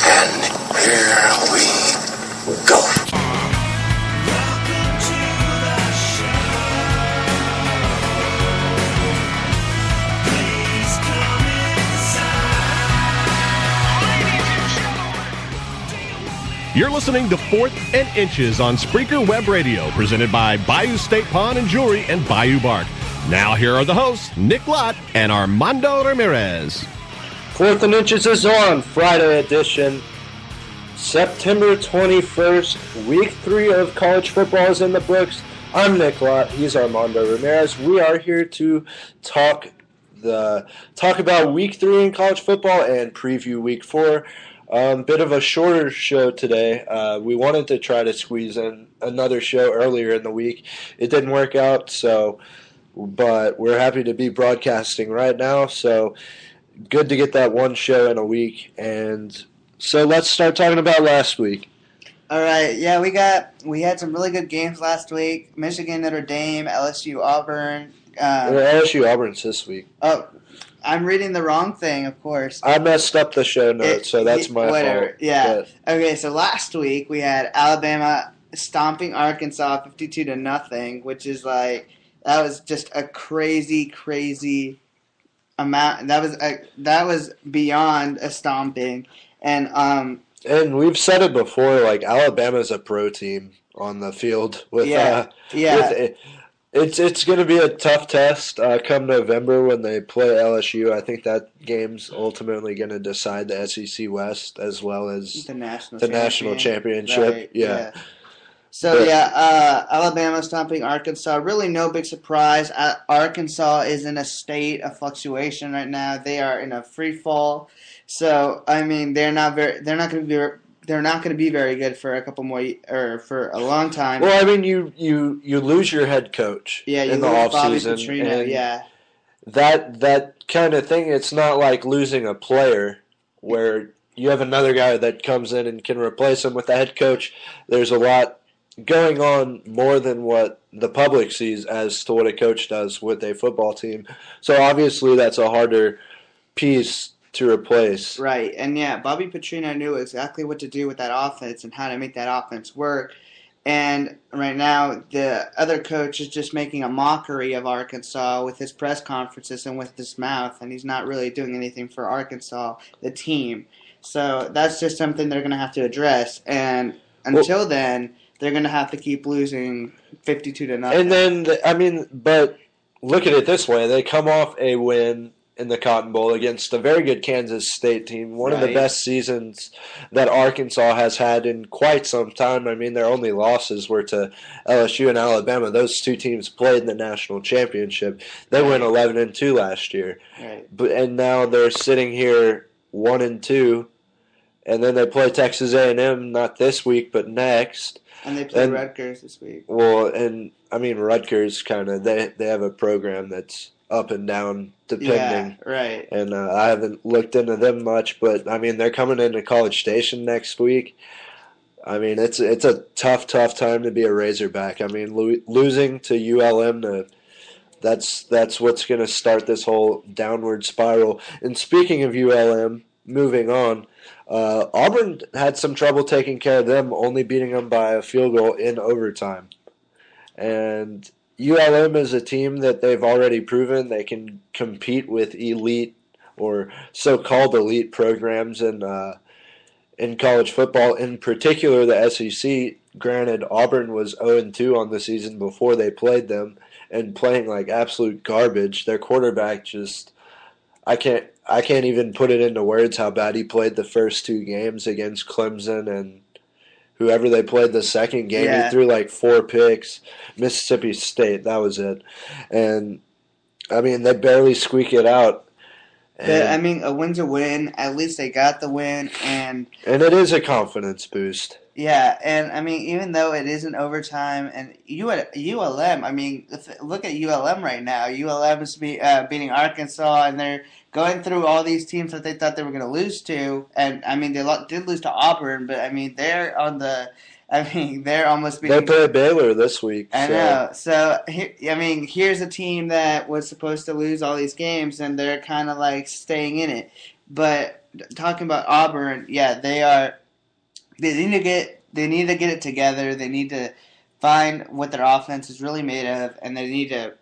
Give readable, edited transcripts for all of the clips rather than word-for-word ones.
And here we go. You're listening to 4th and Inches on Spreaker Web Radio, presented by Bayou State Pawn and Jewelry and Bayou Bark. Now here are the hosts, Nick Lott and Armando Ramirez. 4th and Inches is on, Friday edition, September 21st, week 3 of college football is in the books. I'm Nick Lott, he's Armando Ramirez. We are here to talk about week 3 in college football and preview week 4. Bit of a shorter show today. We wanted to try to squeeze in another show earlier in the week. It didn't work out, but we're happy to be broadcasting right now. So good to get that one show in a week. And so let's start talking about last week. All right, yeah, we had some really good games last week. Michigan, Notre Dame, LSU, Auburn. LSU, Auburn's this week. Oh. I'm reading the wrong thing, of course. I messed up the show notes, so that's my fault. Yeah. Okay, so last week we had Alabama stomping Arkansas 52-0, which is that was just a crazy amount. That was beyond a stomping, and we've said it before. Alabama's a pro team on the field with It's going to be a tough test come November when they play LSU. I think that game's ultimately going to decide the SEC West as well as the national championship. Right, yeah. So, Alabama stomping Arkansas. Really no big surprise. Arkansas is in a state of fluctuation right now. They are in a free fall. So, I mean, they're not going to be very good for a couple more, or for a long time. Well, I mean, you lose your head coach in the offseason. That kind of thing, it's not like losing a player where you have another guy that comes in and can replace him with the head coach. There's a lot going on more than what the public sees as to what a coach does with a football team. So obviously that's a harder piece to replace. Right, and Bobby Petrino knew exactly what to do with that offense and how to make that offense work. And right now, the other coach is just making a mockery of Arkansas with his press conferences and with his mouth, and he's not really doing anything for Arkansas, the team. So that's just something they're going to have to address. And until then, they're going to have to keep losing 52-0. And then, but look at it this way: they come off a win in the Cotton Bowl against a very good Kansas State team, one of the best seasons that Arkansas has had in quite some time. I mean, their only losses were to LSU and Alabama. Those two teams played in the national championship. They went 11-2 last year. Right. And now they're sitting here 1-2, and then they play Texas A&M not this week but next. And they play Rutgers this week. Well, and I mean, Rutgers they have a program that's up and down depending. Yeah, right. And I haven't looked into them much, but I mean, they're coming into College Station next week. I mean, it's a tough time to be a Razorback. I mean, losing to ULM, that's what's going to start this whole downward spiral. And speaking of ULM, moving on, Auburn had some trouble taking care of them, only beating them by a field goal in overtime. And ULM is a team that they've already proven they can compete with elite or so-called elite programs in college football, in particular the SEC. Granted, Auburn was 0-2 on the season before they played them and playing like absolute garbage. Their quarterback just I can't even put it into words how bad he played the first two games against Clemson and whoever they played the second game. Yeah. He threw like 4 picks. Mississippi State, that was it. And, I mean, they barely squeak it out. But, I mean, a win's a win. At least they got the win. And it is a confidence boost. Yeah, and, I mean, even though it is in overtime, and ULM, I mean, look at ULM right now. ULM is beating Arkansas, and they're going through all these teams that they thought they were going to lose to. And, I mean, they did lose to Auburn, but, I mean, they're almost beating. They play Baylor this week. I know. So, I mean, here's a team that was supposed to lose all these games, and they're kind of like staying in it. But talking about Auburn, yeah, they are. They need to get. They need to get it together. They need to find what their offense is really made of, and they need to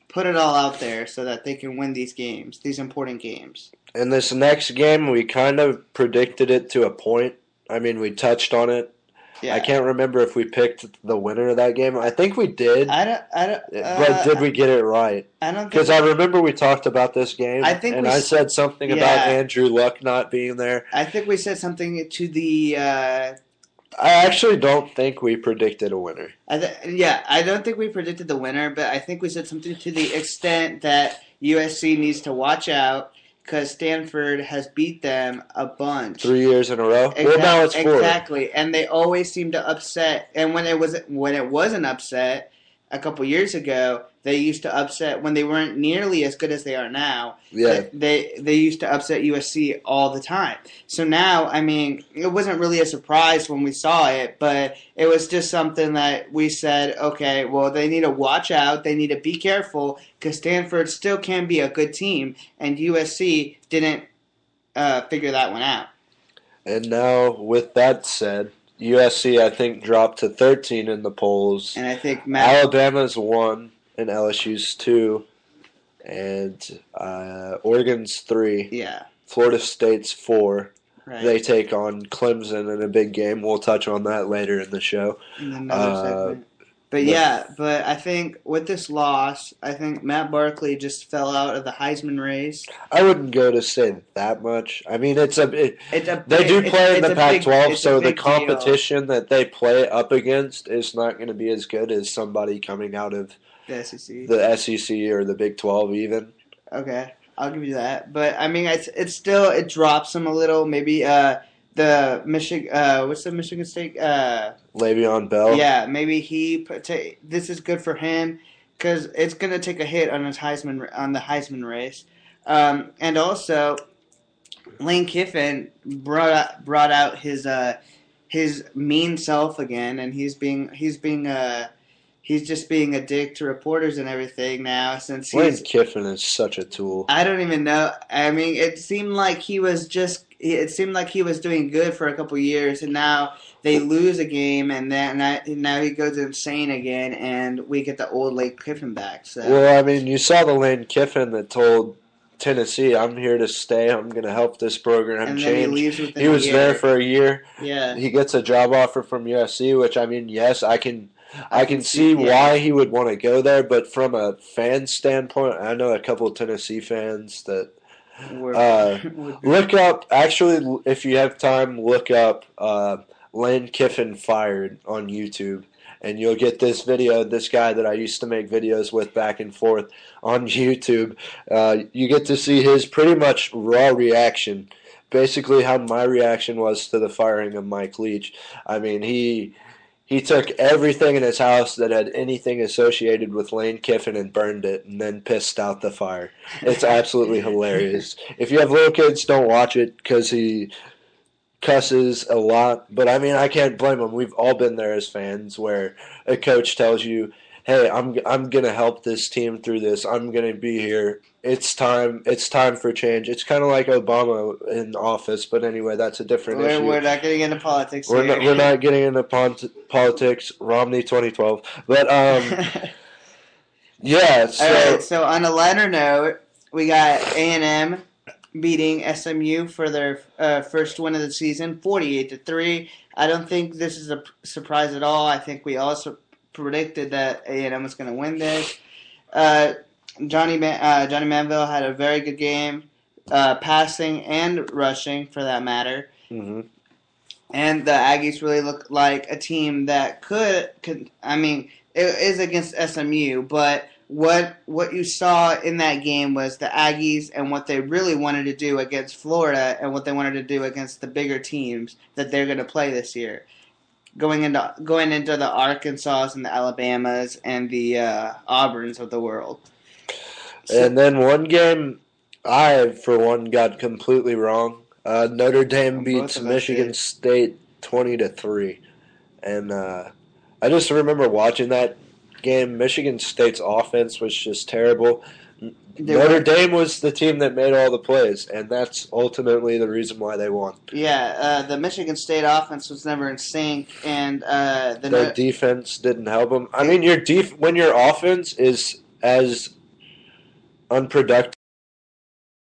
put it all out there so that they can win these games, these important games. In this next game, we kind of predicted it to a point. I mean, we touched on it. Yeah. I can't remember if we picked the winner of that game. I think we did. But did we get it right? I don't, because I remember we talked about this game. I think I said something about Andrew Luck not being there. I think we said something to the. I actually don't think we predicted a winner. I don't think we predicted the winner, but I think we said something to the extent that USC needs to watch out because Stanford has beat them a bunch. 3 years in a row? Well, now it's 4. Exactly, and they always seem to upset. And when it was an upset a couple years ago, they used to upset when they weren't nearly as good as they are now. Yeah. They used to upset USC all the time. So now, I mean, it wasn't really a surprise when we saw it, but it was just something that we said, okay, well, they need to watch out. They need to be careful because Stanford still can be a good team, and USC didn't figure that one out. And now, with that said, USC, I think, dropped to 13 in the polls. And I think Alabama's 1 and LSU's 2. And Oregon's 3. Yeah. Florida State's 4. Right. They take on Clemson in a big game. We'll touch on that later in the show. In another segment. But I think with this loss, I think Matt Barkley just fell out of the Heisman race. I wouldn't go to say that much. I mean, they do play in the Pac-12, so the competition that they play up against is not going to be as good as somebody coming out of the SEC, or the Big 12 even. Okay, I'll give you that. But I mean, it drops them a little. Maybe the Michigan, what's the Michigan State? Le'Veon Bell. Yeah, maybe this is good for him because it's going to take a hit on the Heisman race, and also Lane Kiffin brought out his mean self again, and he's just being a dick to reporters and everything now since Lane Kiffin is such a tool. I don't even know. I mean, it seemed like he was doing good for a couple years, and now they lose a game, and now he goes insane again, and we get the old Lane Kiffin back. So. Well, I mean, you saw the Lane Kiffin that told Tennessee, "I'm here to stay. I'm going to help this program and change." Then he was there for a year. Yeah. He gets a job offer from USC, which I mean, yes, I can see why he would want to go there, but from a fan standpoint, I know a couple of Tennessee fans that look up. Actually, if you have time, look up Lane Kiffin fired on YouTube, and you'll get this video. This guy that I used to make videos with back and forth on YouTube. You get to see his pretty much raw reaction, basically how my reaction was to the firing of Mike Leach. I mean, he took everything in his house that had anything associated with Lane Kiffin and burned it and then pissed out the fire. It's absolutely hilarious. If you have little kids, don't watch it because he cusses a lot. But, I mean, I can't blame him. We've all been there as fans where a coach tells you, hey, I'm going to help this team through this. I'm going to be here. It's time for change. It's kind of like Obama in office, but anyway, that's a different issue. We're not getting into politics We're not getting into politics. Romney 2012. But, yeah. So, all right, so on a lighter note, we got A&M beating SMU for their first win of the season, 48-3. I don't think this is a surprise at all. I think we also predicted that A&M was going to win this. Johnny Manville had a very good game, passing and rushing for that matter. Mm-hmm. And the Aggies really look like a team that could. I mean, it is against SMU, but what you saw in that game was the Aggies and what they really wanted to do against Florida and what they wanted to do against the bigger teams that they're going to play this year. Going into the Arkansas and the Alabamas and the Auburns of the world. And then one game I, for one, got completely wrong. Notre Dame beats Michigan State 20-3. And I just remember watching that game. Michigan State's offense was just terrible. Notre Dame was the team that made all the plays, and that's ultimately the reason why they won. Yeah, the Michigan State offense was never in sync, and their defense didn't help them. I mean, when your offense is as unproductive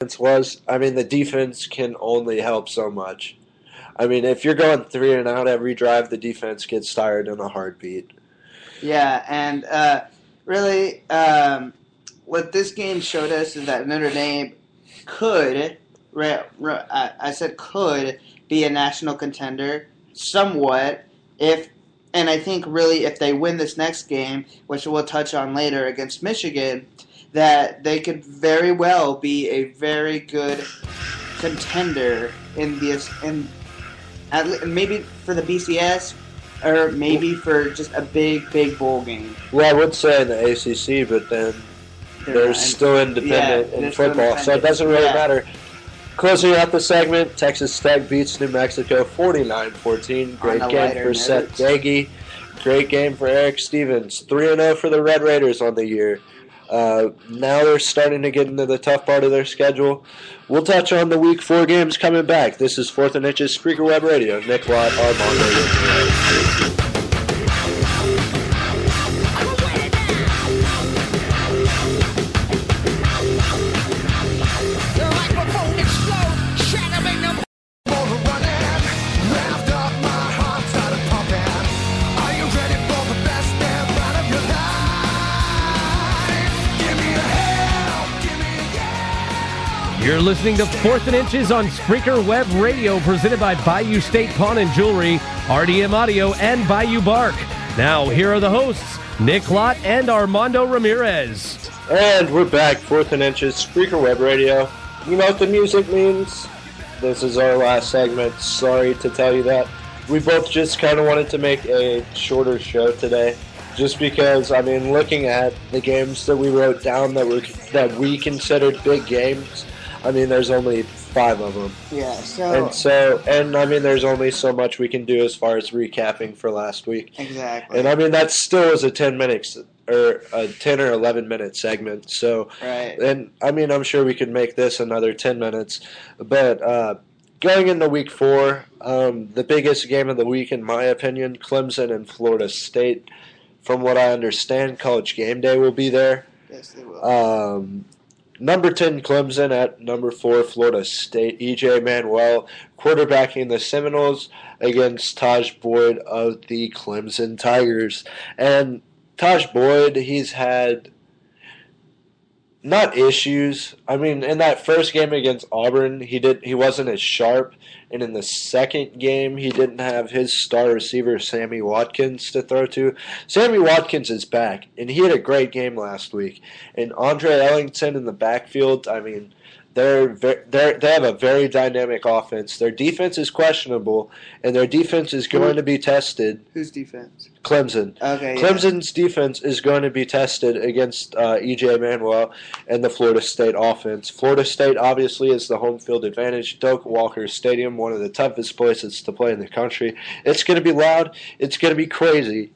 as was, I mean, the defense can only help so much. I mean, if you're going 3 and out every drive, the defense gets tired in a heartbeat. Yeah, and really, what this game showed us is that Notre Dame could, I said could, be a national contender somewhat, and I think really if they win this next game, which we'll touch on later against Michigan, that they could very well be a very good contender in maybe for the BCS, or maybe for just a big bowl game. Well, I would say in the ACC, but then they're still independent in football, so it doesn't really matter. Closing out the segment, Texas Tech beats New Mexico 49-14. Great game for Seth Daggy. Great game for Eric Stevens. 3-0 for the Red Raiders on the year. Now they're starting to get into the tough part of their schedule. We'll touch on the Week 4 games coming back. This is 4th and Inches, Spreaker Web Radio. Nick Lott, Armando. You're listening to 4th and Inches on Spreaker Web Radio, presented by Bayou State Pawn and Jewelry, RDM Audio, and Bayou Bark. Now, here are the hosts, Nick Lott and Armando Ramirez. And we're back, 4th and Inches, Spreaker Web Radio. You know what the music means? This is our last segment. Sorry to tell you that. We both just kind of wanted to make a shorter show today. Just because, I mean, looking at the games that we wrote down that we considered big games, I mean, there's only 5 of them. Yeah, and I mean, there's only so much we can do as far as recapping for last week. Exactly. And I mean, that still is a 10 minutes or a 10 or 11 minute segment. So, right. And I mean, I'm sure we could make this another 10 minutes. But going into Week 4, the biggest game of the week, in my opinion, Clemson and Florida State. From what I understand, College Game Day will be there. Yes, they will. Number 10 Clemson at number 4 Florida State. E.J. Manuel quarterbacking the Seminoles against Taj Boyd of the Clemson Tigers. And Taj Boyd, he's had not issues. I mean, in that first game against Auburn, he wasn't as sharp. And in the second game, he didn't have his star receiver, Sammy Watkins, to throw to. Sammy Watkins is back, and he had a great game last week. And Andre Ellington in the backfield, I mean, they have a very dynamic offense. Their defense is questionable, and their defense is going to be tested. Whose defense? Clemson. Okay. Clemson's defense is going to be tested against E.J. Manuel and the Florida State offense. Florida State obviously is the home field advantage. Doak Walker Stadium, one of the toughest places to play in the country. It's going to be loud. It's going to be crazy.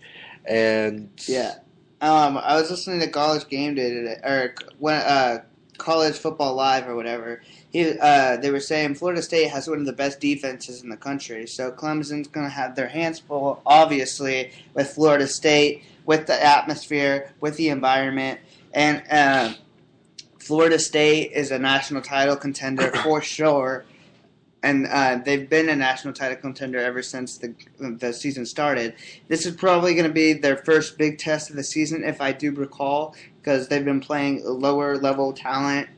And yeah, I was listening to College Game Day today, or when College Football Live or whatever. They were saying Florida State has one of the best defenses in the country, so Clemson's going to have their hands full, obviously, with Florida State, with the atmosphere, with the environment, and Florida State is a national title contender for sure, and they've been a national title contender ever since the season started. This is probably going to be their first big test of the season, if I do recall, because they've been playing lower-level talent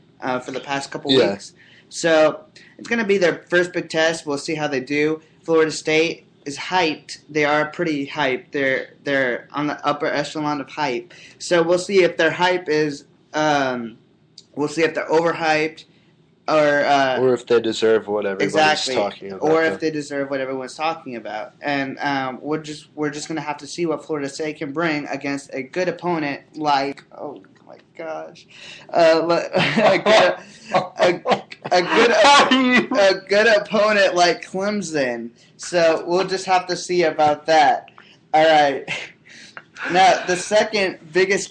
for the past couple weeks. So it's going to be their first big test. We'll see how they do. Florida State is hyped. They are pretty hyped. They're on the upper echelon of hype. So we'll see if their hype is we'll see if they're overhyped or if they deserve what everybody's talking about. Or if they deserve what everyone's talking about. And we're just going to have to see what Florida State can bring against a good opponent like, oh my gosh, a good opponent like Clemson. So we'll just have to see about that. All right. Now, the second biggest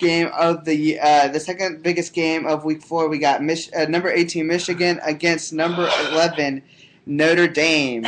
game of week 4, we got number 18 Michigan against number 11 Notre Dame.